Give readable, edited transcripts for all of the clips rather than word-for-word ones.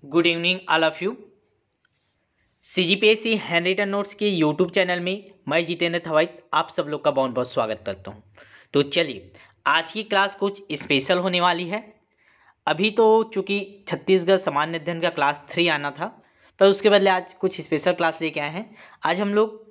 Good evening all of you. CGPSC hand written notes के YouTube channel में मैं जितेंद्र थवाइत आप सब लोग का बहुत बहुत स्वागत करता हूं। तो चलिए, आज की क्लास कुछ स्पेशल होने वाली है। अभी तो चूंकि छत्तीसगढ़ सामान्य अध्ययन का क्लास 3 आना था, पर उसके बदले आज कुछ स्पेशल क्लास लेके आए हैं। आज हम लोग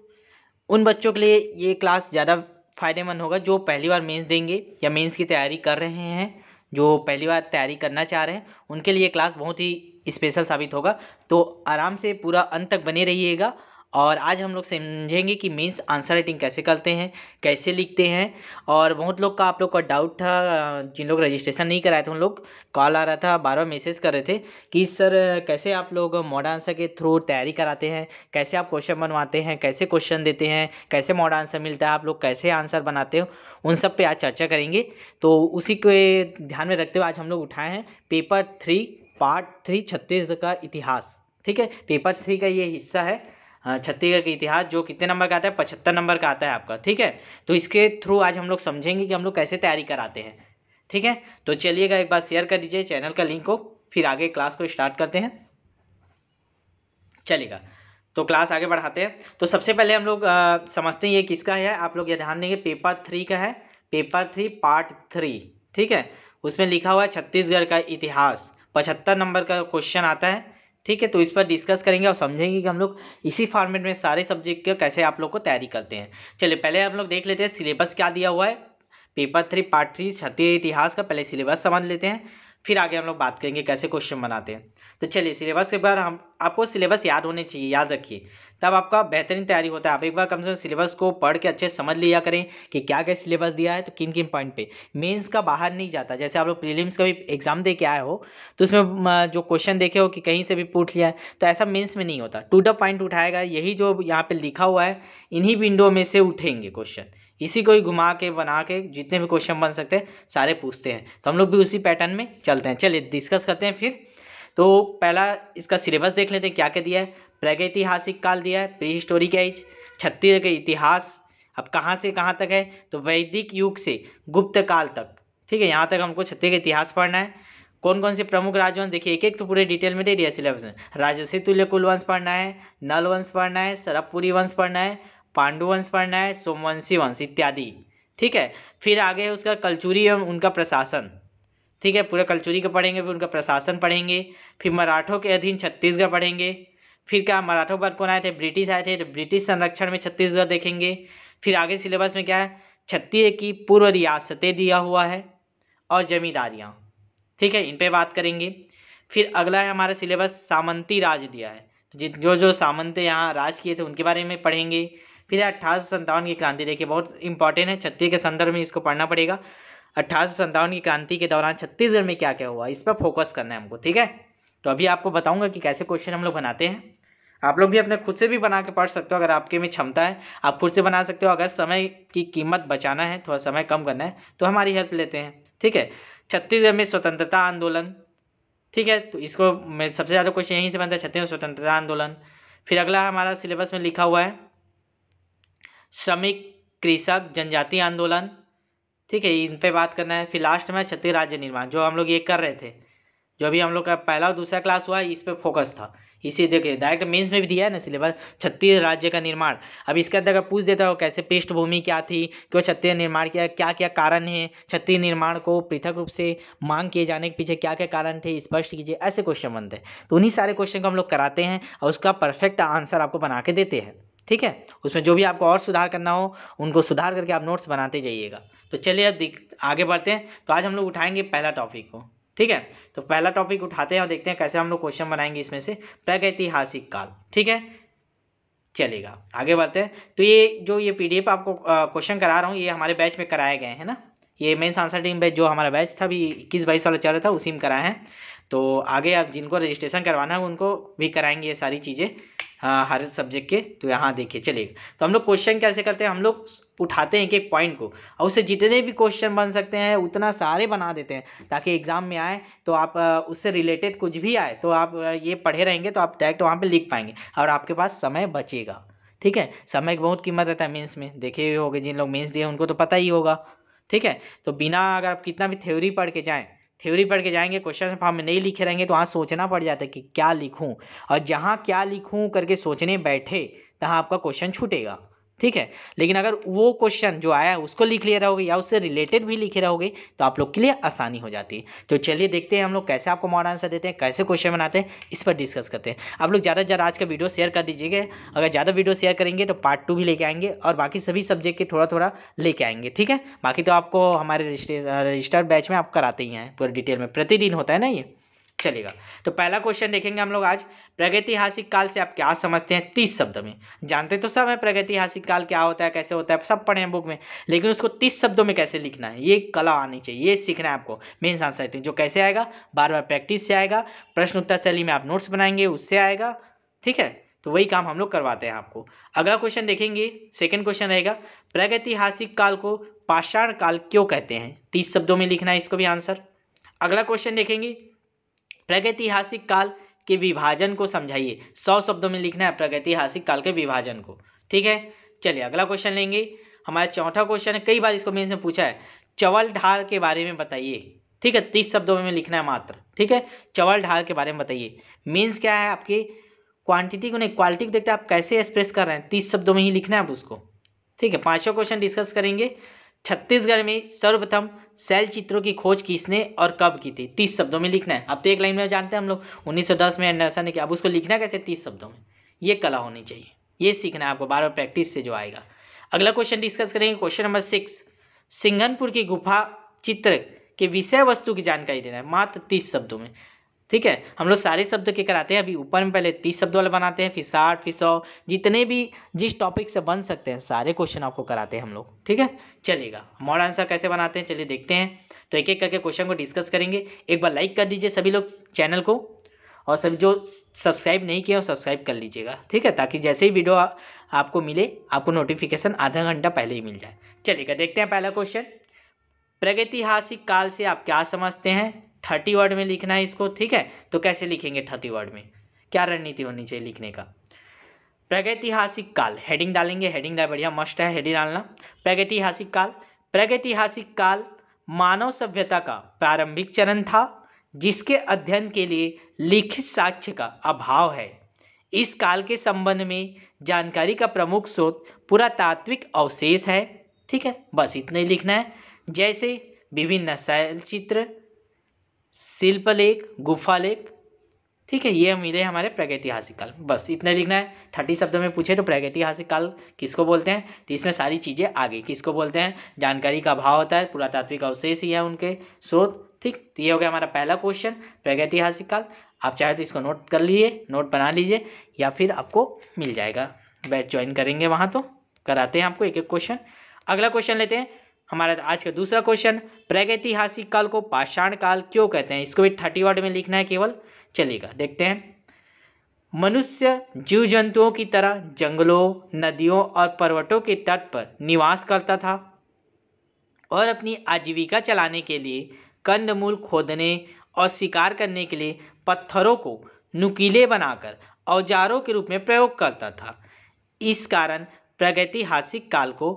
उन बच्चों के लिए ये क्लास ज़्यादा फ़ायदेमंद होगा जो पहली बार मेंस देंगे या मेंस की तैयारी कर रहे हैं, जो पहली बार तैयारी करना चाह रहे हैं, उनके लिए क्लास बहुत ही स्पेशल साबित होगा। तो आराम से पूरा अंत तक बने रहिएगा। और आज हम लोग समझेंगे कि मेंस आंसर राइटिंग कैसे करते हैं, कैसे लिखते हैं। और बहुत लोग का आप लोग का डाउट था, जिन लोग रजिस्ट्रेशन नहीं कराए थे उन लोग कॉल आ रहा था, बार बार मैसेज कर रहे थे कि सर कैसे आप लोग मॉडल आंसर के थ्रू तैयारी कराते हैं, कैसे आप क्वेश्चन बनवाते हैं, कैसे क्वेश्चन देते हैं, कैसे मॉडल आंसर मिलता है, आप लोग कैसे आंसर बनाते हो, उन सब पे आज चर्चा करेंगे। तो उसी के ध्यान में रखते हुए आज हम लोग उठाए हैं पेपर 3 पार्ट 3 छत्तीसगढ़ का इतिहास। ठीक है, पेपर 3 का ये हिस्सा है छत्तीसगढ़ का इतिहास, जो कितने नंबर का आता है, 75 नंबर का आता है आपका। ठीक है, तो इसके थ्रू आज हम लोग समझेंगे कि हम लोग कैसे तैयारी कराते हैं। ठीक है, तो चलिएगा एक बार शेयर कर दीजिए चैनल का लिंक को, फिर आगे क्लास को स्टार्ट करते हैं। चलेगा, तो क्लास आगे बढ़ाते हैं। तो सबसे पहले हम लोग समझते हैं ये किसका है। आप लोग ये ध्यान देंगे, पेपर 3 का है, पेपर 3 पार्ट 3। ठीक है, उसमें लिखा हुआ है छत्तीसगढ़ का इतिहास, 75 नंबर का क्वेश्चन आता है। ठीक है, तो इस पर डिस्कस करेंगे और समझेंगे कि हम लोग इसी फॉर्मेट में सारे सब्जेक्ट के कैसे आप लोग को तैयारी करते हैं। चलिए पहले हम लोग देख लेते हैं सिलेबस क्या दिया हुआ है। पेपर 3 पार्ट 3 छत्तीसगढ़ इतिहास का पहले सिलेबस समझ लेते हैं, फिर आगे हम लोग बात करेंगे कैसे क्वेश्चन बनाते हैं। तो चलिए, सिलेबस के बाद हम आपको सिलेबस याद होने चाहिए, याद रखिए, तब आपका बेहतरीन तैयारी होता है। आप एक बार कम से कम सिलेबस को पढ़ के अच्छे समझ लिया करें कि क्या क्या सिलेबस दिया है, तो किन किन पॉइंट पे मेंस का बाहर नहीं जाता। जैसे आप लोग प्रीलिम्स का भी एग्जाम दे के आए हो, तो उसमें जो क्वेश्चन देखे हो कि कहीं से भी पूछ लिया है, तो ऐसा मेंस में नहीं होता। टू द पॉइंट उठाएगा, यही जो यहाँ पे लिखा हुआ है इन्हीं विंडो में से उठेंगे क्वेश्चन, इसी को ही घुमा के बना के जितने भी क्वेश्चन बन सकते हैं सारे पूछते हैं। तो हम लोग भी उसी पैटर्न में चलते हैं। चलिए डिस्कस करते हैं फिर। तो पहला इसका सिलेबस देख लेते हैं क्या क्या दिया है। प्रागैतिहासिक काल दिया है, प्री हिस्टोरिक एज, छत्तीसगढ़ का इतिहास अब कहाँ से कहाँ तक है, तो वैदिक युग से गुप्त काल तक। ठीक है, यहाँ तक हमको छत्तीसगढ़ का इतिहास पढ़ना है। कौन कौन से प्रमुख राजवंश, देखिए एक एक तो पूरे डिटेल में दे दिया सिलेबस में। राजसी तुल्य कुल वंश पढ़ना है, नल वंश पढ़ना है, सरबपुरी वंश पढ़ना है, पांडु वंश पढ़ना है, सोमवंशी वंश इत्यादि। ठीक है, फिर आगे उसका कलचुरी एवं उनका प्रशासन। ठीक है, पूरा कलचुरी का पढ़ेंगे, फिर उनका प्रशासन पढ़ेंगे, फिर मराठों के अधीन छत्तीसगढ़ पढ़ेंगे। फिर क्या मराठों पर कौन आए थे, ब्रिटिश आए थे, तो ब्रिटिश संरक्षण में छत्तीसगढ़ देखेंगे। फिर आगे सिलेबस में क्या है, छत्तीसगढ़ की पूर्व रियासतें दिया हुआ है और जमींदारियाँ। ठीक है, इन पे बात करेंगे। फिर अगला है हमारा सिलेबस, सामंती राज दिया है, जो जो सामंत यहाँ राज किए थे उनके बारे में पढ़ेंगे। फिर 1857 की क्रांति, देखिए बहुत इंपॉर्टेंट है, छत्तीसगढ़ के संदर्भ में इसको पढ़ना पड़ेगा। 1857 की क्रांति के दौरान छत्तीसगढ़ में क्या क्या हुआ, इस पर फोकस करना है हमको। ठीक है, तो अभी आपको बताऊंगा कि कैसे क्वेश्चन हम लोग बनाते हैं। आप लोग भी अपने खुद से भी बना के पढ़ सकते हो, अगर आपके में क्षमता है आप खुद से बना सकते हो। अगर समय की कीमत बचाना है, थोड़ा समय कम करना है, तो हमारी हेल्प लेते हैं। ठीक है, छत्तीसगढ़ में स्वतंत्रता आंदोलन। ठीक है, तो इसको मैं सबसे ज़्यादा क्वेश्चन यहीं से बनता है, छत्तीसगढ़ स्वतंत्रता आंदोलन। फिर अगला हमारा सिलेबस में लिखा हुआ है श्रमिक कृषक जनजाति आंदोलन। ठीक है, इन पे बात करना है। फिर लास्ट में छत्तीसगढ़ राज्य निर्माण, जो हम लोग ये कर रहे थे, जो अभी हम लोग का पहला और दूसरा क्लास हुआ है, इस पे फोकस था। इसी देखिए डायरेक्ट मेंस में भी दिया है ना सिलेबस, छत्तीसगढ़ राज्य का निर्माण। अब इसके अंदर अगर पूछ देता हो कैसे पृष्ठभूमि क्या थी, क्यों छत्तीसगढ़ निर्माण किया, क्या क्या कारण है छत्तीसगढ़ निर्माण को पृथक रूप से मांग किए जाने के पीछे क्या क्या कारण थे, स्पष्ट कीजिए, ऐसे क्वेश्चन बनते हैं। तो उन्हीं सारे क्वेश्चन को हम लोग कराते हैं और उसका परफेक्ट आंसर आपको बना के देते हैं। ठीक है, उसमें जो भी आपको और सुधार करना हो उनको सुधार करके आप नोट्स बनाते जाइएगा। तो चलिए अब आगे बढ़ते हैं। तो आज हम लोग उठाएंगे पहला टॉपिक को। ठीक है, तो पहला टॉपिक उठाते हैं और देखते हैं कैसे हम लोग क्वेश्चन बनाएंगे इसमें से, प्रागैतिहासिक काल। ठीक है, चलेगा आगे बढ़ते हैं। तो ये PDF आपको क्वेश्चन करा रहा हूँ, ये हमारे बैच में कराए गए हैं ना। ये मेंस आंसर टीम बैच जो हमारा बैच था अभी 21-22 वाला चल रहा था, उसी में कराए हैं। तो आगे आप जिनको रजिस्ट्रेशन करवाना है उनको भी कराएंगे ये सारी चीज़ें, हाँ, हर सब्जेक्ट के। तो यहाँ देखिए चलिएगा, तो हम लोग क्वेश्चन कैसे करते हैं, हम लोग उठाते हैं एक एक पॉइंट को और उससे जितने भी क्वेश्चन बन सकते हैं उतना सारे बना देते हैं, ताकि एग्जाम में आए तो आप उससे रिलेटेड कुछ भी आए तो आप ये पढ़े रहेंगे तो आप डायरेक्ट वहाँ पे लिख पाएंगे और आपके पास समय बचेगा। ठीक है, समय की बहुत कीमत रहता है मेंस में, देखे होंगे जिन लोग मेंस दिए उनको तो पता ही होगा। ठीक है, तो बिना अगर आप कितना भी थ्योरी पढ़ के जाएँ थ्योरी पढ़ के जाएंगे, क्वेश्चन फॉर्म में नहीं लिखे रहेंगे तो वहाँ सोचना पड़ जाता है कि क्या लिखूँ, और जहाँ क्या लिखूँ करके सोचने बैठे तहाँ आपका क्वेश्चन छूटेगा। ठीक है, लेकिन अगर वो क्वेश्चन जो आया है उसको लिख लिए रहोगे या उससे रिलेटेड भी लिखे रहोगे तो आप लोग के लिए आसानी हो जाती है। तो चलिए देखते हैं हम लोग कैसे आपको मॉडल आंसर देते हैं, कैसे क्वेश्चन बनाते हैं, इस पर डिस्कस करते हैं। आप लोग ज़्यादा से ज़्यादा आज का वीडियो शेयर कर दीजिएगा। अगर ज़्यादा वीडियो शेयर करेंगे तो पार्ट 2 भी लेके आएंगे और बाकी सभी सब्जेक्ट के थोड़ा थोड़ा लेके आएंगे। ठीक है, बाकी तो आपको हमारे रजिस्टर्ड बैच में आप कराते ही हैं पूरे डिटेल में, प्रतिदिन होता है ना ये। चलेगा, तो पहला क्वेश्चन देखेंगे हम लोग आज। प्रागैतिहासिक काल से आप क्या समझते हैं 30 शब्दों में। जानते तो सब है प्रागैतिहासिक काल क्या होता है, कैसे होता है, सब पढ़े हैं बुक में, लेकिन उसको 30 शब्दों में कैसे लिखना है ये कला आनी चाहिए, ये सीखना है आपको। मेन आंसर जो कैसे आएगा, बार बार प्रैक्टिस से आएगा, प्रश्न उत्तर शैली में आप नोट्स बनाएंगे उससे आएगा। ठीक है, तो वही काम हम लोग करवाते हैं आपको। अगला क्वेश्चन देखेंगे, सेकेंड क्वेश्चन रहेगा, प्रागैतिहासिक काल को पाषाण काल क्यों कहते हैं। 30 शब्दों में लिखना है इसको भी आंसर। अगला क्वेश्चन देखेंगे, प्रागैतिहासिक काल के विभाजन को समझाइए। 100 शब्दों में लिखना है प्रागैतिहासिक काल के विभाजन को। ठीक है, चलिए अगला क्वेश्चन लेंगे। हमारा चौथा क्वेश्चन है, कई बार इसको मेंस में पूछा है, चवल ढाल के बारे में बताइए। ठीक है, 30 शब्दों में लिखना है मात्र। ठीक है, चवल ढाल के बारे में बताइए। मीन्स क्या है, आपकी क्वांटिटी को नहीं क्वालिटी को देखते आप कैसे एक्सप्रेस कर रहे हैं, 30 शब्दों में ही लिखना है आप उसको। ठीक है, पांचवा क्वेश्चन डिस्कस करेंगे, छत्तीसगढ़ में सर्वप्रथम शैल चित्रों की खोज किसने और कब की थी। 30 शब्दों में लिखना है। अब तो एक लाइन में जानते हैं हम लोग 1910 में एंडरसन ने किया, अब उसको लिखना कैसे 30 शब्दों में, ये कला होनी चाहिए, ये सीखना है आपको, बार बार प्रैक्टिस से जो आएगा। अगला क्वेश्चन डिस्कस करेंगे, क्वेश्चन नंबर 6, सिंघनपुर की गुफा चित्र के विषय वस्तु की जानकारी देना है, मात्र 30 शब्दों में। ठीक है, हम लोग सारे शब्द के कराते हैं, अभी ऊपर में पहले 30 शब्द वाला बनाते हैं, फिर 60, फिर 100, जितने भी जिस टॉपिक से बन सकते हैं सारे क्वेश्चन आपको कराते हैं हम लोग। ठीक है, चलेगा, मॉडल आंसर कैसे बनाते हैं चलिए देखते हैं। तो एक एक करके क्वेश्चन को डिस्कस करेंगे। एक बार लाइक कर दीजिए सभी लोग चैनल को, और सभी जो सब्सक्राइब नहीं किया वो सब्सक्राइब कर लीजिएगा। ठीक है, ताकि जैसे ही वीडियो आपको मिले आपको नोटिफिकेशन आधा घंटा पहले ही मिल जाए। चलिएगा, देखते हैं पहला क्वेश्चन, प्रागैतिहासिक काल से आप क्या समझते हैं। 30 वर्ड में लिखना है इसको। ठीक है, तो कैसे लिखेंगे 30 वर्ड में, क्या रणनीति होनी चाहिए लिखने का। प्रागैतिहासिक काल, हेडिंग डालेंगे, हेडिंग बढ़िया मस्ट है हेडिंग डालना। प्रागैतिहासिक काल, प्रागैतिहासिक काल मानव सभ्यता का प्रारंभिक चरण था जिसके अध्ययन के लिए लिखित साक्ष्य का अभाव है। इस काल के संबंध में जानकारी का प्रमुख स्रोत पुरातात्विक अवशेष है। ठीक है, बस इतना ही लिखना है, जैसे विभिन्न शैलचित्र, शिल्पलेख, गुफालेख। ठीक है, ये मिले हमारे प्रागैतिहासिक काल, बस इतना लिखना है। 30 शब्दों में पूछे तो प्रागैतिहासिक काल किसको बोलते हैं, तो इसमें सारी चीज़ें आगे किसको बोलते हैं, जानकारी का अभाव होता है, पुरातात्विक अवशेष ही है उनके स्रोत। ठीक, तो ये हो गया हमारा पहला क्वेश्चन प्रागैतिहासिक काल। आप चाहे तो इसको नोट कर लीजिए, नोट बना लीजिए, या फिर आपको मिल जाएगा, बैच ज्वाइन करेंगे वहाँ तो कराते हैं आपको एक एक क्वेश्चन। अगला क्वेश्चन लेते हैं, हमारा आज का दूसरा क्वेश्चन, प्रागैतिहासिक काल को पाषाण काल क्यों कहते हैं। इसको भी 30 वर्ड में लिखना है केवल। चलिएगा, देखते हैं। मनुष्य जीव जंतुओं की तरह जंगलों, नदियों और पर्वतों के तट पर निवास करता था और अपनी आजीविका चलाने के लिए कंदमूल खोदने और शिकार करने के लिए पत्थरों को नुकीले बनाकर औजारों के रूप में प्रयोग करता था। इस कारण प्रागैतिहासिक काल को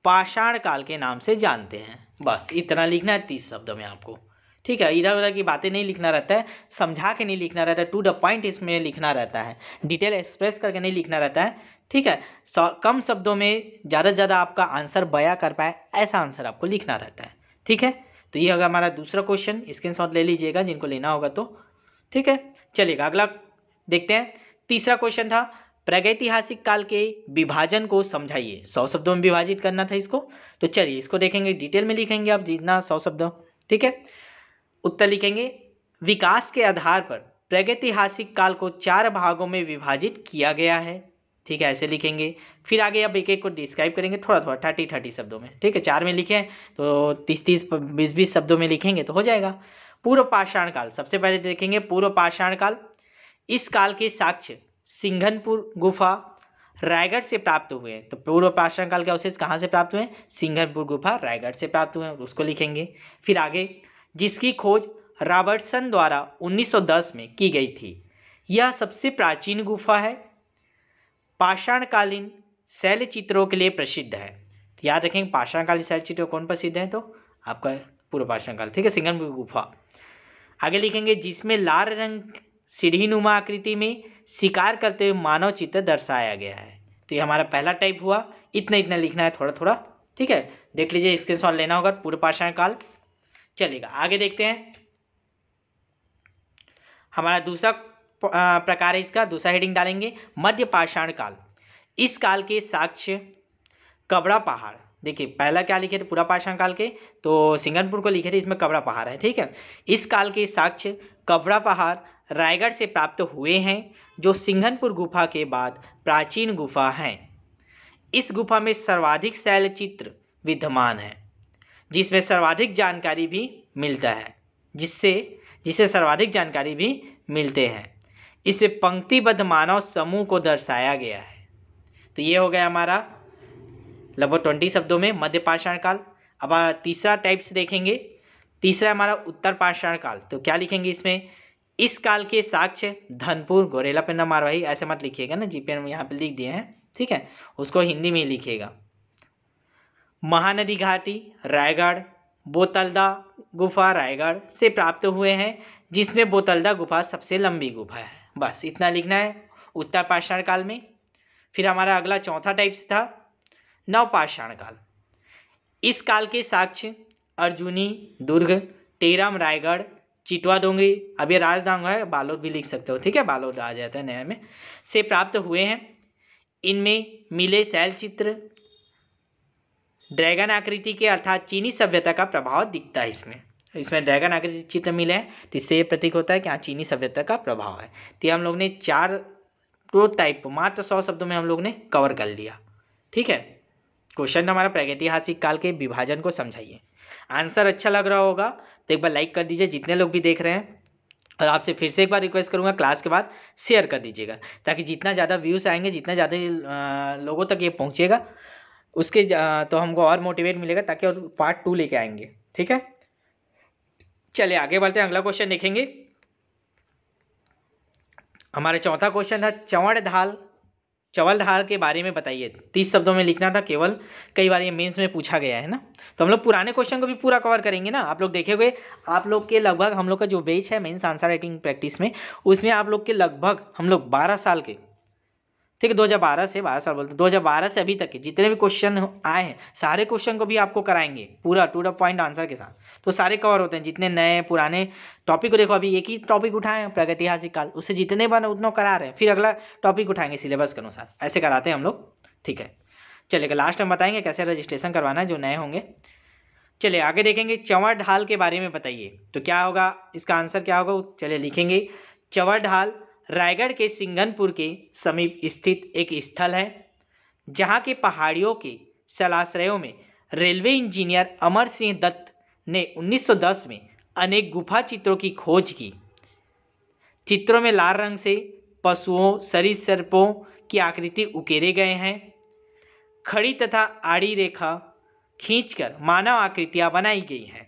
पाषाण काल के नाम से जानते हैं। बस इतना लिखना है 30 शब्दों में आपको। ठीक है, इधर उधर की बातें नहीं लिखना रहता है, समझा के नहीं लिखना रहता है, टू द पॉइंट इसमें लिखना रहता है, डिटेल एक्सप्रेस करके नहीं लिखना रहता है। ठीक है, कम शब्दों में ज़्यादा से ज़्यादा आपका आंसर बयां कर पाए ऐसा आंसर आपको लिखना रहता है। ठीक है, तो ये होगा हमारा दूसरा क्वेश्चन, स्क्रीनशॉट ले लीजिएगा जिनको लेना होगा तो। ठीक है, चलिएगा अगला देखते हैं। तीसरा क्वेश्चन था, प्रागैतिहासिक काल के विभाजन को समझाइए। 100 शब्दों में विभाजित करना था इसको, तो चलिए इसको देखेंगे, डिटेल में लिखेंगे आप जितना 100 शब्द। ठीक है, उत्तर लिखेंगे, विकास के आधार पर प्रागैतिहासिक काल को 4 भागों में विभाजित किया गया है। ठीक है, ऐसे लिखेंगे। फिर आगे अब एक एक को डिस्क्राइब करेंगे थोड़ा थोड़ा 30 शब्दों में। ठीक है, 4 में लिखे तो 30 20 शब्दों में लिखेंगे तो हो जाएगा। पूर्व पाषाण काल, सबसे पहले देखेंगे पूर्व पाषाण काल। इस काल के साक्ष्य सिंघनपुर गुफा, रायगढ़ से प्राप्त हुए हैं। तो पूर्व पाषाण काल के अवशेष कहाँ से प्राप्त हुए हैं, सिंघनपुर गुफा रायगढ़ से प्राप्त हुए हैं, उसको लिखेंगे। फिर आगे, जिसकी खोज रॉबर्टसन द्वारा 1910 में की गई थी, यह सबसे प्राचीन गुफा है, पाषाणकालीन शैलचित्रों के लिए प्रसिद्ध है। तो याद रखेंगे पाषाणकालीन शैलचित्र कौन प्रसिद्ध है, तो आपका पूर्व पाषाण काल। ठीक है, सिंघनपुर गुफा। आगे लिखेंगे जिसमें लाल रंग सीढ़ीनुमा आकृति में शिकार करते हुए मानव चित्र दर्शाया गया है। तो ये हमारा पहला टाइप हुआ। इतना इतना लिखना है थोड़ा थोड़ा, ठीक है। देख लीजिए, स्क्रीनशॉट लेना होगा पूर्व पाषाण काल। चलेगा, आगे देखते हैं। हमारा दूसरा प्रकार है, इसका दूसरा हेडिंग डालेंगे मध्य पाषाण काल। इस काल के साक्ष्य कबड़ा पहाड़। देखिए पहला क्या लिखे थे पूरा पाषाण काल के, तो सिंगनपुर को लिखे थे, इसमें कबड़ा पहाड़ है, ठीक है। इस काल के साक्ष्य कबड़ा पहाड़ रायगढ़ से प्राप्त हुए हैं, जो सिंघनपुर गुफा के बाद प्राचीन गुफा हैं। इस गुफा में सर्वाधिक शैल चित्र विद्यमान है, जिसमें सर्वाधिक जानकारी भी मिलता है, जिससे सर्वाधिक जानकारी भी मिलते हैं। इसे पंक्तिबद्ध मानव समूह को दर्शाया गया है। तो ये हो गया हमारा लगभग 20 शब्दों में मध्य पाषाण काल। अब तीसरा टाइप्स देखेंगे। तीसरा हमारा उत्तर पाषाण काल। तो क्या लिखेंगे इसमें, इस काल के साक्ष्य धनपुर, गोरेला पे न मार भाई, ऐसे मत लिखिएगा ना, जीपे हम यहाँ पे लिख दिए हैं, ठीक है, उसको हिंदी में ही लिखिएगा। महानदी घाटी रायगढ़, बोतलदा गुफा रायगढ़ से प्राप्त हुए हैं, जिसमें बोतलदा गुफा सबसे लंबी गुफा है। बस इतना लिखना है उत्तर पाषाण काल में। फिर हमारा अगला चौथा टाइप्स था नवपाषाण काल। इस काल के साक्ष्य अर्जुनी दुर्ग, टेरम रायगढ़, चिटवा डोंगरी, अब ये राजधाम है, बालोद भी लिख सकते हो, ठीक है, बालोद आ जाता है नया में, से प्राप्त हुए हैं। इनमें मिले शैल चित्र ड्रैगन आकृति के अर्थात चीनी सभ्यता का प्रभाव दिखता है। इसमें ड्रैगन आकृति चित्र मिले हैं, तो इससे ये प्रतीक होता है कि हाँ चीनी सभ्यता का प्रभाव है। तो हम लोग ने 4 टाइप मात्र 100 शब्दों में हम लोग ने कवर कर लिया, ठीक है। क्वेश्चन हमारा प्रागैतिहासिक काल के विभाजन को समझाइए। आंसर अच्छा लग रहा होगा तो एक बार लाइक कर दीजिए जितने लोग भी देख रहे हैं, और आपसे फिर से एक बार रिक्वेस्ट करूंगा क्लास के बाद शेयर कर दीजिएगा, ताकि जितना ज़्यादा व्यूज़ आएंगे, जितना ज़्यादा लोगों तक ये पहुँचेगा, उसके तो हमको और मोटिवेट मिलेगा, ताकि और पार्ट 2 लेके आएंगे, ठीक है। चलिए आगे बढ़ते हैं, अगला क्वेश्चन देखेंगे। हमारा चौथा क्वेश्चन था चवलधार के बारे में बताइए। 30 शब्दों में लिखना था केवल, कई बार ये मेंस में पूछा गया है ना, तो हम लोग पुराने क्वेश्चन को भी पूरा कवर करेंगे ना। आप लोग देखे हुए, आप लोग के लगभग हम लोग का जो बेच है मेंस आंसर राइटिंग प्रैक्टिस में, उसमें आप लोग के लगभग हम लोग 12 साल के, ठीक है, 2012 से 12 साल बोलते, 2012 से अभी तक के जितने भी क्वेश्चन आए हैं, सारे क्वेश्चन को भी आपको कराएंगे पूरा टू द पॉइंट आंसर के साथ, तो सारे कवर होते हैं। जितने नए पुराने टॉपिक को देखो, अभी एक ही टॉपिक उठाए हैं प्रागैतिहासिक काल, उससे जितने बने उतना करा रहे हैं, फिर अगला टॉपिक उठाएंगे सिलेबस के अनुसार, ऐसे कराते हैं हम लोग, ठीक है। चलिए लास्ट में बताएंगे कैसे रजिस्ट्रेशन करवाना है जो नए होंगे। चलिए आगे देखेंगे, चंवर ढाल के बारे में बताइए। तो क्या होगा, इसका आंसर क्या होगा, चलिए लिखेंगे चंवर ढाल रायगढ़ के सिंघनपुर के समीप स्थित एक स्थल है, जहां के पहाड़ियों के जलाश्रयों में रेलवे इंजीनियर अमर सिंह दत्त ने 1910 में अनेक गुफा चित्रों की खोज की। चित्रों में लाल रंग से पशुओं सरीसृपों की आकृति उकेरे गए हैं। खड़ी तथा आड़ी रेखा खींचकर मानव आकृतियां बनाई गई हैं।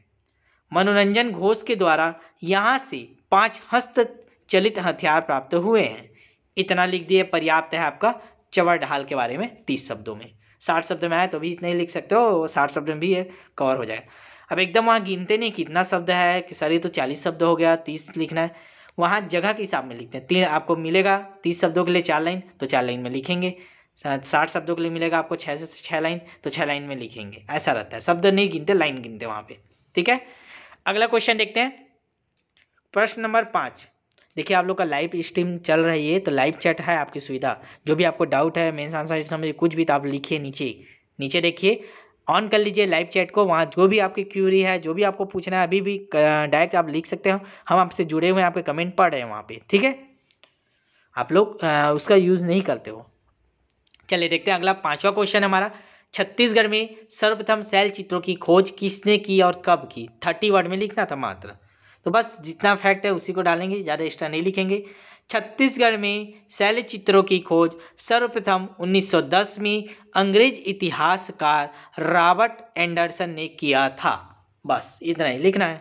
मनोरंजन घोष के द्वारा यहाँ से 5 हस्त चलित हथियार प्राप्त हुए हैं। इतना लिख दिए, पर्याप्त है आपका चंवर ढाल के बारे में 30 शब्दों में। 60 शब्द में आए तो भी इतने ही लिख सकते हो, 60 शब्द में भी ये कवर हो जाएगा। अब एकदम वहाँ गिनते नहीं कितना शब्द है कि सर ये तो 40 शब्द हो गया, 30 लिखना है, वहाँ जगह के हिसाब में लिखते हैं। 3 आपको मिलेगा 30 शब्दों के लिए 4 लाइन, तो 4 लाइन में लिखेंगे। 60 शब्दों के लिए मिलेगा आपको 6 से 6 लाइन, तो 6 लाइन में लिखेंगे। ऐसा रहता है, शब्द नहीं गिनते, लाइन गिनते वहाँ पे, ठीक है। अगला क्वेश्चन देखते हैं, प्रश्न नंबर 5। देखिए आप लोग का लाइव स्ट्रीम चल रही है, तो लाइव चैट है आपकी सुविधा। जो भी आपको डाउट है मेंस आंसर समझिए कुछ भी, तो आप लिखिए नीचे देखिए, ऑन कर लीजिए लाइव चैट को। वहाँ जो भी आपकी क्यूरी है, जो भी आपको पूछना है, अभी भी डायरेक्ट आप लिख सकते हो। हम आपसे जुड़े हुए हैं, आपके कमेंट पढ़ रहे हैं वहाँ पे, ठीक है। आप लोग उसका यूज़ नहीं करते हो। चलिए देखते हैं अगला 5वां क्वेश्चन हमारा, छत्तीसगढ़ में सर्वप्रथम शैल चित्रों की खोज किसने की और कब की। 30 वर्ड में लिखना था मात्र, तो बस जितना फैक्ट है उसी को डालेंगे, ज़्यादा एक्स्ट्रा नहीं लिखेंगे। छत्तीसगढ़ में शैल चित्रों की खोज सर्वप्रथम 1910 में अंग्रेज इतिहासकार रॉबर्ट एंडरसन ने किया था। बस इतना ही लिखना है,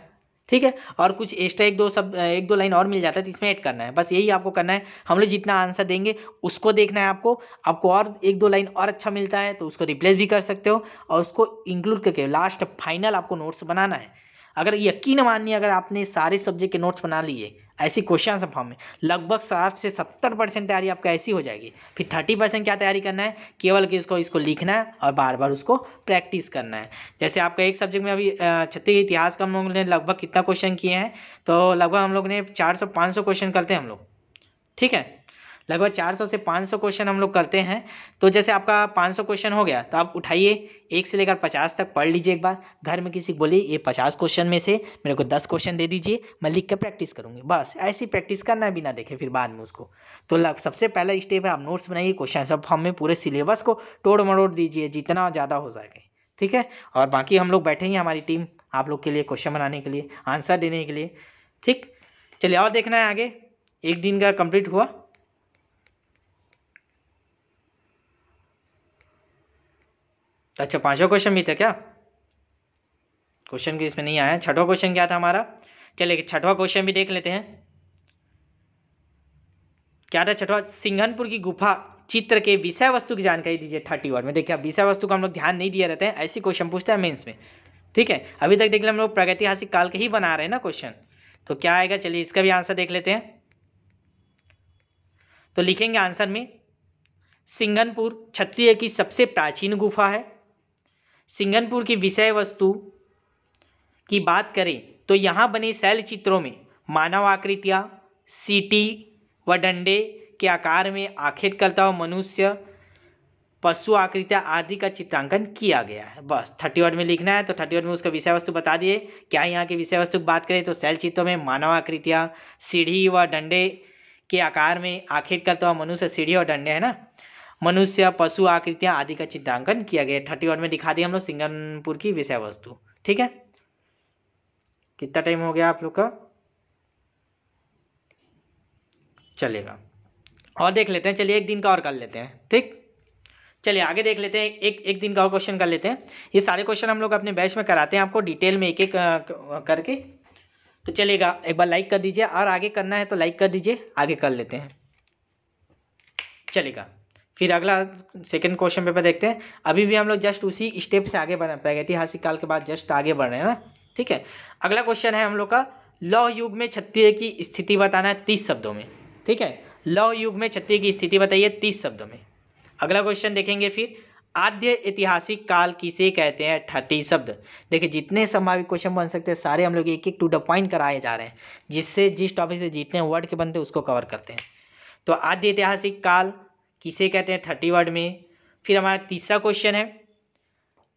ठीक है। और कुछ एक्स्ट्रा 1-2 लाइन और मिल जाता है तो इसमें ऐड करना है, बस यही आपको करना है। हम लोग जितना आंसर देंगे उसको देखना है आपको और 1-2 लाइन और अच्छा मिलता है तो उसको रिप्लेस भी कर सकते हो, और उसको इंक्लूड करके लास्ट फाइनल आपको नोट्स बनाना है। अगर यकीन मानिए, अगर आपने सारे सब्जेक्ट के नोट्स बना लिए ऐसी क्वेश्चन आंसर फॉर्म में, लगभग 60 से 70% तैयारी आपका ऐसी हो जाएगी। फिर 30% क्या तैयारी करना है, केवल कि इसको लिखना है और बार बार उसको प्रैक्टिस करना है। जैसे आपका एक सब्जेक्ट में अभी छत्तीसगढ़ इतिहास का हम लोगों ने लगभग कितना क्वेश्चन किए हैं, तो लगभग हम लोग ने 400-500 क्वेश्चन करते हैं हम लोग, ठीक है, लगभग 400 से 500 क्वेश्चन हम लोग करते हैं। तो जैसे आपका 500 क्वेश्चन हो गया, तो आप उठाइए 1 से लेकर 50 तक पढ़ लीजिए एक बार, घर में किसी को बोलिए ये 50 क्वेश्चन में से मेरे को 10 क्वेश्चन दे दीजिए, मैं लिख के प्रैक्टिस करूँगी। बस ऐसी प्रैक्टिस करना है, बिना देखे फिर बाद में उसको। तो सबसे पहला स्टेप है, आप नोट्स बनाइए, क्वेश्चन सब फॉर्म में पूरे सिलेबस को तोड़ मरोड़ दीजिए जितना ज़्यादा हो सके, ठीक है। और बाकी हम लोग बैठे ही हमारी टीम आप लोग के लिए क्वेश्चन बनाने के लिए, आंसर देने के लिए, ठीक। चलिए और देखना है आगे, एक दिन का कंप्लीट हुआ। अच्छा 5वां क्वेश्चन भी था क्या, क्वेश्चन भी इसमें नहीं आया। 6वां क्वेश्चन क्या था हमारा, चलिए 6वां क्वेश्चन भी देख लेते हैं। क्या था 6वां, सिंघनपुर की गुफा चित्र के विषय वस्तु की जानकारी दीजिए 30 वर्ड में। देखिए अब विषय वस्तु को हम लोग ध्यान नहीं दिए रहते हैं, ऐसी क्वेश्चन पूछता है मेंस में, ठीक है। अभी तक देख ले हम लोग प्रागैतिहासिक काल के ही बना रहे हैं ना क्वेश्चन, तो क्या आएगा, चलिए इसका भी आंसर देख लेते हैं। तो लिखेंगे आंसर में, सिंघनपुर छत्तीसगढ़ की सबसे प्राचीन गुफा है। सिंघनपुर की विषय वस्तु की बात करें तो यहाँ बने शैल चित्रों में मानव आकृतियाँ, सीटी व डंडे के आकार में आखेट करता हुआ मनुष्य, पशु आकृतियाँ आदि का चित्रांकन किया गया है। बस 30 वर्ड में लिखना है, तो 30 वर्ड में उसका विषय वस्तु बता दिए। क्या यहाँ के विषय वस्तु की बात करें तो शैल चित्रों में मानव आकृतियाँ, सीढ़ी व डंडे के आकार में आखेट करता हुआ मनुष्य, सीढ़ी और डंडे है ना, मनुष्य, पशु आकृतियाँ आदि का चित्रांकन किया गया। 30 वर्ड में दिखा दिए हम लोग सिंघनपुर की विषय वस्तु, ठीक है। कितना टाइम हो गया आप लोग का, चलेगा और देख लेते हैं। चलिए एक दिन का और कर लेते हैं, ठीक। चलिए आगे देख लेते हैं, एक दिन का और क्वेश्चन कर लेते हैं। ये सारे क्वेश्चन हम लोग अपने बैच में कराते हैं आपको डिटेल में एक एक करके, तो चलेगा। एक बार लाइक कर दीजिए, और आगे करना है तो लाइक कर दीजिए, आगे कर लेते हैं, चलेगा। फिर अगला सेकंड क्वेश्चन पेपर देखते हैं। अभी भी हम लोग जस्ट उसी स्टेप से आगे बढ़ रहे हैं, प्रागैतिहासिक काल के बाद जस्ट आगे बढ़ रहे हैं ना, ठीक है। अगला क्वेश्चन है हम लोग का, लौह युग में छत्तीसगढ़ की स्थिति बताना है 30 शब्दों में, ठीक है। लौह युग में छत्तीसगढ़ की स्थिति बताइए 30 शब्दों में। अगला क्वेश्चन देखेंगे फिर, आद्य ऐतिहासिक काल किसे कहते हैं 30 शब्द। देखिए जितने संभावित क्वेश्चन बन सकते हैं सारे हम लोग एक एक टू द पॉइंट कराए जा रहे हैं, जिससे जिस टॉपिक से जितने वर्ड के बनते हैं उसको कवर करते हैं। तो आद्य ऐतिहासिक काल किसे कहते हैं 30 वर्ड में। फिर हमारा तीसरा क्वेश्चन है,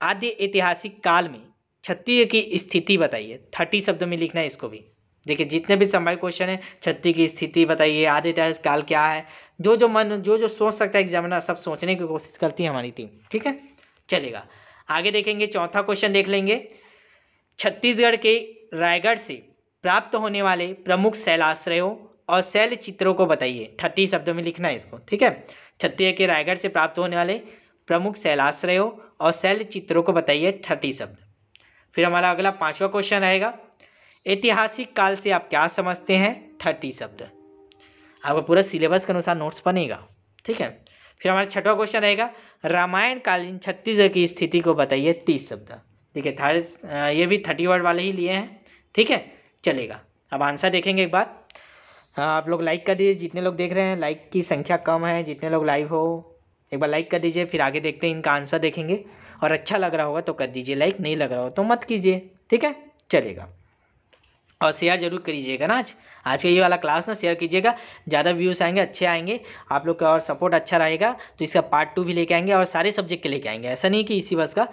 आद्य ऐतिहासिक काल में छत्तीसगढ़ की स्थिति बताइए, 30 शब्दों में लिखना है इसको भी। देखिए जितने भी संभावित क्वेश्चन है, छत्तीसगढ़ की स्थिति बताइए, आद्य ऐतिहासिक काल क्या है, जो सोच सकता है एग्जामिनर सब सोचने की कोशिश करती है हमारी टीम, ठीक है, चलेगा। आगे देखेंगे, चौथा क्वेश्चन देख लेंगे, छत्तीसगढ़ के रायगढ़ से प्राप्त होने वाले प्रमुख शैलाश्रयों और शैल चित्रों को बताइए, 30 शब्दों में लिखना है इसको, ठीक है। छत्तीसगढ़ के रायगढ़ से प्राप्त होने वाले प्रमुख शैलाश्रयों और शैल चित्रों को बताइए 30 शब्द। फिर हमारा अगला 5वां क्वेश्चन रहेगा, ऐतिहासिक काल से आप क्या समझते हैं 30 शब्द। आपका पूरा सिलेबस के अनुसार नोट्स बनेगा, ठीक है। फिर हमारा 6वां क्वेश्चन रहेगा, रामायण कालीन छत्तीसगढ़ की स्थिति को बताइए 30 शब्द। देखिए ये भी 30 वर्ड वाले ही लिए हैं, ठीक है, चलेगा। अब आंसर देखेंगे एक बार। आप लोग लाइक कर दीजिए, जितने लोग देख रहे हैं, लाइक की संख्या कम है, जितने लोग लाइव हो एक बार लाइक कर दीजिए। फिर आगे देखते हैं, इनका आंसर देखेंगे, और अच्छा लग रहा होगा तो कर दीजिए लाइक, नहीं लग रहा हो तो मत कीजिए, ठीक है, चलेगा। और शेयर जरूर करिएगा ना, आज का ये वाला क्लास ना शेयर कीजिएगा, ज़्यादा व्यूज़ आएंगे, अच्छे आएंगे आप लोग का, और सपोर्ट अच्छा रहेगा तो इसका पार्ट 2 भी लेके आएंगे, और सारे सब्जेक्ट के लेके आएंगे। ऐसा नहीं कि इसी बस का,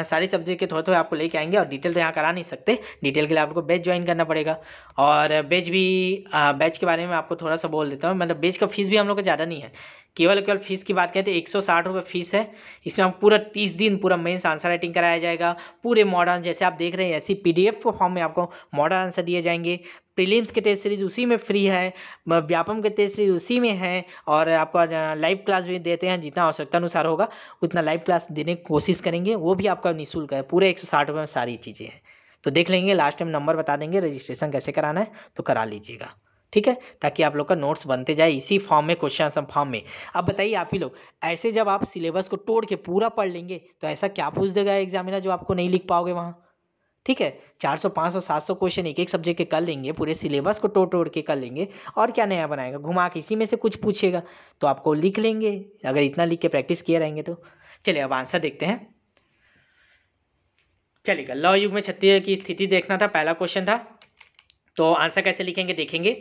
सारे सब्जेक्ट के थोड़े थोड़े आपको लेके आएंगे। और डिटेल तो यहाँ करा नहीं सकते, डिटेल के लिए आपको बैच ज्वाइन करना पड़ेगा। और बैच के बारे में आपको थोड़ा सा बोल देता हूँ, मतलब बैच का फीस भी हम लोग का ज़्यादा नहीं है, केवल फीस की बात करें तो 160 रुपये फीस है। इसमें हम पूरा 30 दिन पूरा मेंस आंसर राइटिंग कराया जाएगा, पूरे मॉडर्न जैसे आप देख रहे हैं ऐसी PDF के फॉर्म में आपको मॉडर्न आंसर दिए जाएंगे। प्रीलिम्स के टेस्ट सीरीज उसी में फ्री है, व्यापम के टेस्ट सीरीज उसी में है, और आपको लाइव क्लास भी देते हैं, जितना आवश्यकता अनुसार होगा उतना लाइव क्लास देने की कोशिश करेंगे, वो भी आपका निःशुल्क है, पूरे 160 रुपये में सारी चीज़ें हैं। तो देख लेंगे, लास्ट टाइम नंबर बता देंगे, रजिस्ट्रेशन कैसे कराना है तो करा लीजिएगा, ठीक है, ताकि आप लोग का नोट्स बनते जाए इसी फॉर्म में, क्वेश्चन आंसर फॉर्म में। अब बताइए आप ही लोग, ऐसे जब आप सिलेबस को तोड़ के पूरा पढ़ लेंगे तो ऐसा क्या पूछ देगा एग्जामिनर जो आपको नहीं लिख पाओगे वहाँ, ठीक है, 400 500 700 क्वेश्चन एक एक सब्जेक्ट के कर लेंगे, पूरे सिलेबस को तोड़ तोड़ के कर लेंगे, और क्या नया बनाएगा, घुमा के इसी में से कुछ पूछेगा तो आपको लिख लेंगे, अगर इतना लिख के प्रैक्टिस किए रहेंगे तो। चलिए अब आंसर देखते हैं। चलिएगा, लौह युग में छत्तीसगढ़ की स्थिति देखना था, पहला क्वेश्चन था, तो आंसर कैसे लिखेंगे देखेंगे।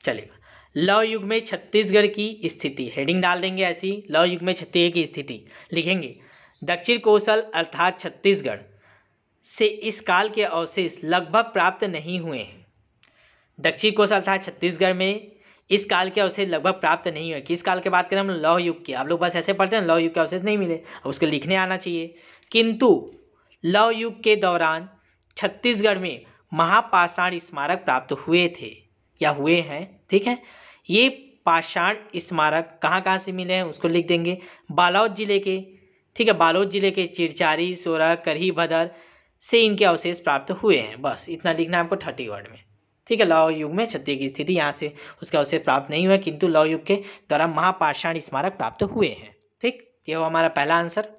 चलिएगा, लौह युग में छत्तीसगढ़ की स्थिति, हेडिंग डाल देंगे ऐसी, लौह युग में छत्तीसगढ़ की स्थिति लिखेंगे। दक्षिण कोसल अर्थात छत्तीसगढ़ से इस काल के अवशेष लगभग प्राप्त नहीं हुए हैं। दक्षिण कोसल अर्थात छत्तीसगढ़ में इस काल के अवशेष लगभग प्राप्त नहीं हुए। किस काल की बात करें हम, लौह युग की। आप लोग बस ऐसे पढ़ते हैं लौह युग के अवशेष नहीं मिले, अब उसके लिखने आना चाहिए। किंतु लौह युग के दौरान छत्तीसगढ़ में महापाषाण स्मारक प्राप्त हुए थे या हुए हैं। ठीक है, ये पाषाण स्मारक कहाँ कहाँ से मिले हैं उसको लिख देंगे। बालोद जिले के, ठीक है, बालोद जिले के चिरचारी, सोरा, करही, भदर से इनके अवशेष प्राप्त हुए हैं। बस इतना लिखना है आपको 30 वर्ड में। ठीक है, लौह युग में छत्तीसगढ़ की स्थिति, यहाँ से उसके अवशेष प्राप्त नहीं हुए, किंतु लौह युग के द्वारा महापाषाण स्मारक प्राप्त हुए हैं। ठीक, ये हो हमारा पहला आंसर।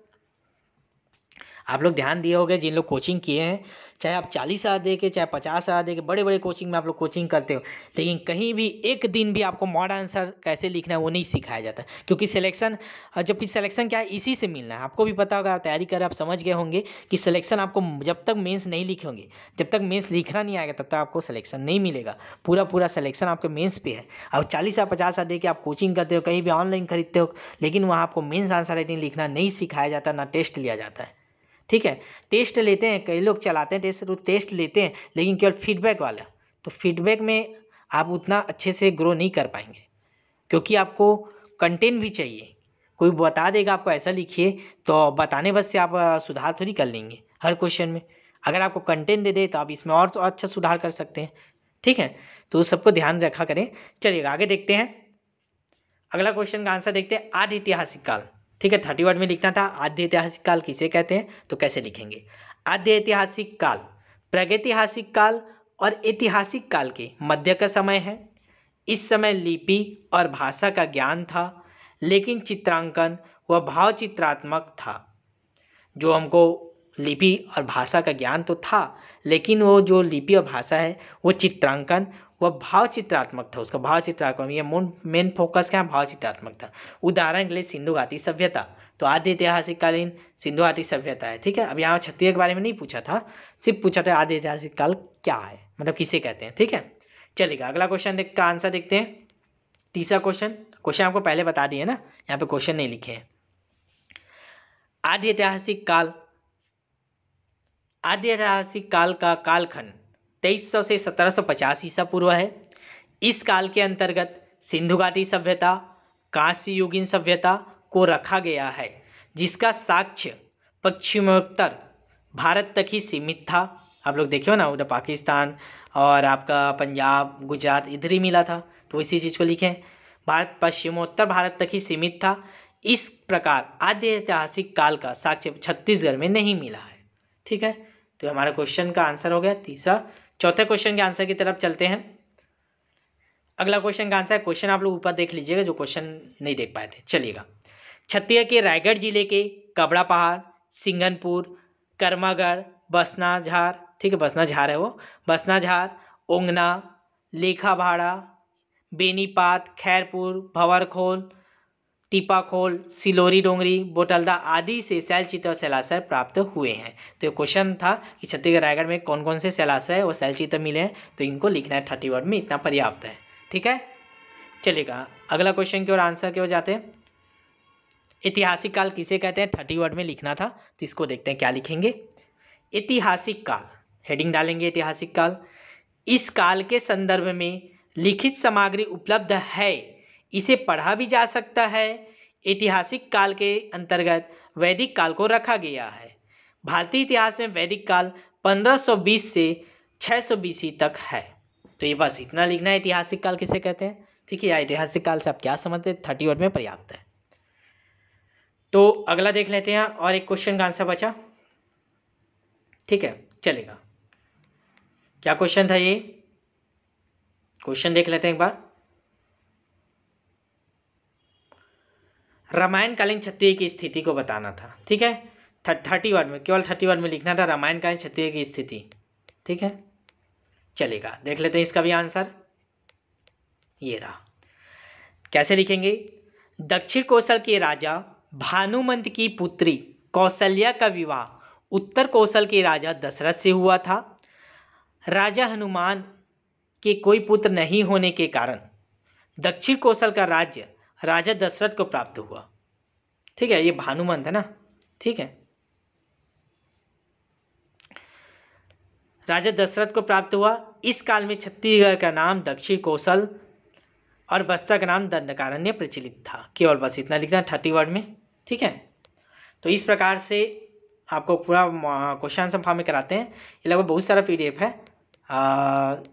आप लोग ध्यान दिए होंगे, जिन लोग कोचिंग किए हैं, चाहे आप 40,000 दे के, चाहे 50,000 दे के, बड़े बड़े कोचिंग में आप लोग कोचिंग करते हो, लेकिन कहीं भी एक दिन भी आपको मॉड आंसर कैसे लिखना है वो नहीं सिखाया जाता, क्योंकि सिलेक्शन, जबकि सिलेक्शन क्या है, इसी से मिलना है। आपको भी पता होगा, तैयारी कर आप समझ गए होंगे कि सिलेक्शन आपको जब तक मेंस नहीं लिखे होंगे, जब तक मेंस लिखना नहीं आएगा तब तक आपको सिलेक्शन नहीं मिलेगा। पूरा पूरा सिलेक्शन आपके मेंस पे है। अब 40,000 50,000 दे के आप कोचिंग करते हो, कहीं भी ऑनलाइन खरीदते हो, लेकिन वहाँ आपको मेंस आंसर राइटिंग लिखना नहीं सिखाया जाता, ना टेस्ट लिया जाता है। ठीक है, टेस्ट लेते हैं, कई लोग चलाते हैं टेस्ट लेते हैं, लेकिन केवल फीडबैक वाला, तो फीडबैक में आप उतना अच्छे से ग्रो नहीं कर पाएंगे, क्योंकि आपको कंटेंट भी चाहिए। कोई बता देगा आपको ऐसा लिखिए, तो बताने बस से आप सुधार थोड़ी कर लेंगे हर क्वेश्चन में। अगर आपको कंटेंट दे दे तो आप इसमें और तो अच्छा सुधार कर सकते हैं। ठीक है, तो उस सबको ध्यान रखा करें। चलिएगा आगे देखते हैं, अगला क्वेश्चन का आंसर देखते हैं। आदि ऐतिहासिक काल, ठीक है, 30 वर्ड में लिखना था। आद्य ऐतिहासिक काल किसे कहते हैं, तो कैसे लिखेंगे। आद्य ऐतिहासिक काल प्रागैतिहासिक काल और ऐतिहासिक काल के मध्य का समय है। इस समय लिपि और भाषा का ज्ञान था, लेकिन चित्रांकन व भाव चित्रात्मक था। जो हमको लिपि और भाषा का ज्ञान तो था, लेकिन वो जो लिपि और भाषा है वो चित्रांकन वह भाव चित्रात्मक था। उसका भाव चित्रात्मक, ये मेन फोकस क्या है, भाव चित्रात्मक था। उदाहरण के लिए सिंधु घाटी सभ्यता, तो आद्य ऐतिहासिक कालीन सिंधु घाटी सभ्यता है। ठीक है, अब यहाँ छत्तीसगढ़ के बारे में नहीं पूछा था, सिर्फ पूछा था आद्य ऐतिहासिक काल क्या है, मतलब किसे कहते हैं। ठीक है, चलिएगा अगला क्वेश्चन का आंसर देखते हैं। तीसरा क्वेश्चन आपको पहले बता दिए ना, यहाँ पे क्वेश्चन नहीं लिखे हैं। आद्य ऐतिहासिक काल का कालखंड 2300 से 1750 ईसा पूर्व है। इस काल के अंतर्गत सिंधु घाटी सभ्यता, कांस्य युगीन सभ्यता को रखा गया है, जिसका साक्ष्य पश्चिमोत्तर भारत तक ही सीमित था। आप लोग देखे हो ना, उधर पाकिस्तान और आपका पंजाब, गुजरात इधर ही मिला था, तो इसी चीज़ को लिखें। भारत पश्चिमोत्तर भारत तक ही सीमित था। इस प्रकार आद्य ऐतिहासिक काल का साक्ष्य छत्तीसगढ़ में नहीं मिला है। ठीक है, तो हमारा क्वेश्चन का आंसर हो गया तीसरा। चौथे क्वेश्चन के आंसर की तरफ चलते हैं। अगला क्वेश्चन का आंसर, क्वेश्चन आप लोग ऊपर देख लीजिएगा जो क्वेश्चन नहीं देख पाए थे। चलिएगा, छत्तीसगढ़ के रायगढ़ जिले के कबड़ा पहाड़, सिंगनपुर, कर्मागढ़, बसनाझार, ठीक है बसनाझार है वो, बसनाझार, ओंगना, लेखाभाड़ा, बेनीपात, खैरपुर, भंवरखोल, टीपाखोल, सिलोरी डोंगरी, बोटलदा आदि से शैलचित्र और शैलाशय प्राप्त हुए हैं। तो क्वेश्चन था कि छत्तीसगढ़ रायगढ़ में कौन कौन से शैलाशय और शैलचित्र मिले हैं, तो इनको लिखना है 30 वर्ड में, इतना पर्याप्त है। ठीक है, चलिएगा अगला क्वेश्चन की ओर आंसर की ओर जाते हैं। ऐतिहासिक काल किसे कहते हैं, 30 वर्ड में लिखना था, तो इसको देखते हैं क्या लिखेंगे। ऐतिहासिक काल, हेडिंग डालेंगे ऐतिहासिक काल। इस काल के संदर्भ में लिखित सामग्री उपलब्ध है, इसे पढ़ा भी जा सकता है। ऐतिहासिक काल के अंतर्गत वैदिक काल को रखा गया है। भारतीय इतिहास में वैदिक काल 1520 से 600 BC तक है। तो ये बस इतना लिखना है, ऐतिहासिक काल किसे कहते हैं। ठीक है, ऐतिहासिक काल से आप क्या समझते हैं, 30 वर्ड में पर्याप्त है। तो अगला देख लेते हैं, और एक क्वेश्चन का आंसर बचा। ठीक है, चलेगा, क्या क्वेश्चन था ये, क्वेश्चन देख लेते हैं एक बार। रामायण कालीन छत्तीसगढ़ की स्थिति को बताना था। ठीक है, 30 वर्ड में, केवल 30 वर्ड में लिखना था, रामायण का क्षत्रिय की स्थिति। ठीक है, चलेगा, देख लेते हैं इसका भी आंसर। ये रहा, कैसे लिखेंगे? दक्षिण कौशल के राजा भानुमंत की पुत्री कौशल्या का विवाह उत्तर कौशल के राजा दशरथ से हुआ था। राजा हनुमान के कोई पुत्र नहीं होने के कारण दक्षिण कौशल का राज्य राजा दशरथ को प्राप्त हुआ। ठीक है, ये भानुमंत है ना। ठीक है, राजा दशरथ को प्राप्त हुआ। इस काल में छत्तीसगढ़ का नाम दक्षिण कौशल और बस्तर का नाम दंडकारण्य प्रचलित था। केवल बस इतना लिखना 30 वर्ड में। ठीक है, तो इस प्रकार से आपको पूरा क्वेश्चन आंसर फॉर्म में कराते हैं। ये लगभग बहुत सारा PDF है।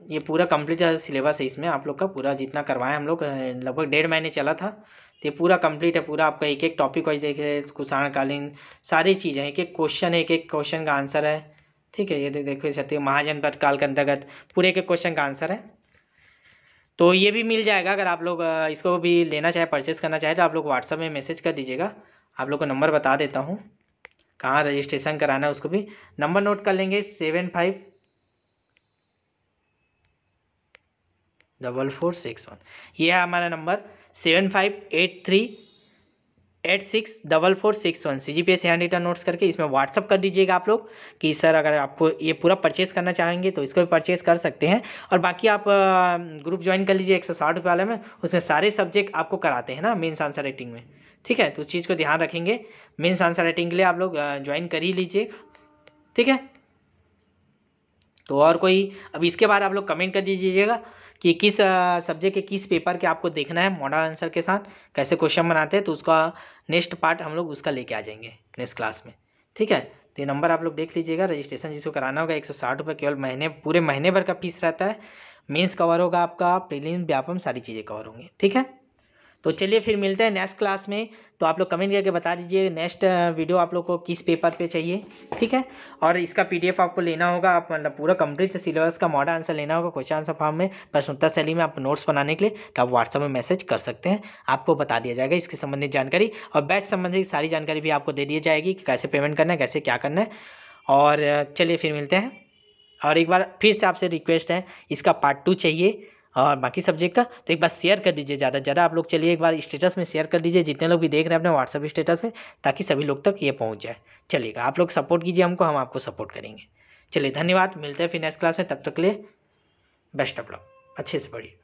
ये पूरा कंप्लीट सिलेबस है, इसमें आप लोग का पूरा जितना करवाएं हम लोग, लगभग 1.5 महीने चला था। तो ये पूरा कंप्लीट है, पूरा आपका एक एक टॉपिक वाइज देखे, कुषाणकालीन सारी चीज़ें, एक एक क्वेश्चन है, एक एक क्वेश्चन का आंसर है। ठीक है, ये देखो सकते महाजनपद काल के अंतर्गत पूरे एक एक क्वेश्चन का आंसर है। तो ये भी मिल जाएगा, अगर आप लोग इसको भी लेना चाहे, परचेस करना चाहे तो आप लोग व्हाट्सएप में मैसेज कर दीजिएगा। आप लोग को नंबर बता देता हूँ, कहाँ रजिस्ट्रेशन कराना है उसको भी नंबर नोट कर लेंगे। 754461, ये है हमारा number 7583864461। CGPS hand written notes करके इसमें व्हाट्सअप कर दीजिएगा आप लोग कि सर अगर आपको ये पूरा परचेस करना चाहेंगे तो इसको भी परचेस कर सकते हैं। और बाकी आप ग्रुप ज्वाइन कर लीजिए 160 रुपये वाले में, उसमें सारे सब्जेक्ट आपको कराते हैं ना मेंस आंसर राइटिंग में। ठीक है, तो उस चीज़ को ध्यान रखेंगे, मेंस आंसर राइटिंग के लिए आप लोग ज्वाइन कर ही लीजिएगा। ठीक है, तो और कोई अब इसके बाद आप लोग कमेंट कर दीजिएगा कि किस सब्जेक्ट के किस पेपर के आपको देखना है मॉडल आंसर के साथ कैसे क्वेश्चन बनाते हैं, तो उसका नेक्स्ट पार्ट हम लोग उसका लेके आ जाएंगे नेक्स्ट क्लास में। ठीक है, तो ये नंबर आप लोग देख लीजिएगा। रजिस्ट्रेशन जिसको कराना होगा 160 रुपये केवल महीने, पूरे महीने भर का फीस रहता है। मेंस कवर होगा आपका, प्रीलिम्स व्यापम सारी चीज़ें कवर होंगी। ठीक है, तो चलिए फिर मिलते हैं नेक्स्ट क्लास में। तो आप लोग कमेंट करके बता दीजिए नेक्स्ट वीडियो आप लोग को किस पेपर पे चाहिए। ठीक है, और इसका PDF आपको लेना होगा, आप मतलब पूरा कंप्लीट सिलेबस का मॉडल आंसर लेना होगा क्वेश्चन आंसर फॉर्म में प्रश्नोत्तर शैली में आप नोट्स बनाने के लिए, तो आप व्हाट्सएप में मैसेज कर सकते हैं, आपको बता दिया जाएगा इसकी संबंधित जानकारी। और बैच संबंधित सारी जानकारी भी आपको दे दी जाएगी कि कैसे पेमेंट करना है, कैसे क्या करना है। और चलिए फिर मिलते हैं। और एक बार फिर से आपसे रिक्वेस्ट है, इसका पार्ट 2 चाहिए और बाकी सब्जेक्ट का, तो एक बार शेयर कर दीजिए ज़्यादा से ज़्यादा। आप लोग चलिए एक बार स्टेटस में शेयर कर दीजिए, जितने लोग भी देख रहे हैं अपने व्हाट्सएप स्टेटस में, ताकि सभी लोग तक ये पहुंच जाए। चलिएगा, आप लोग सपोर्ट कीजिए हमको, हम आपको सपोर्ट करेंगे। चलिए धन्यवाद, मिलते हैं फिर नेक्स्ट क्लास में। तब तक के लिए बेस्ट ऑफ लक, अच्छे से पढ़िए।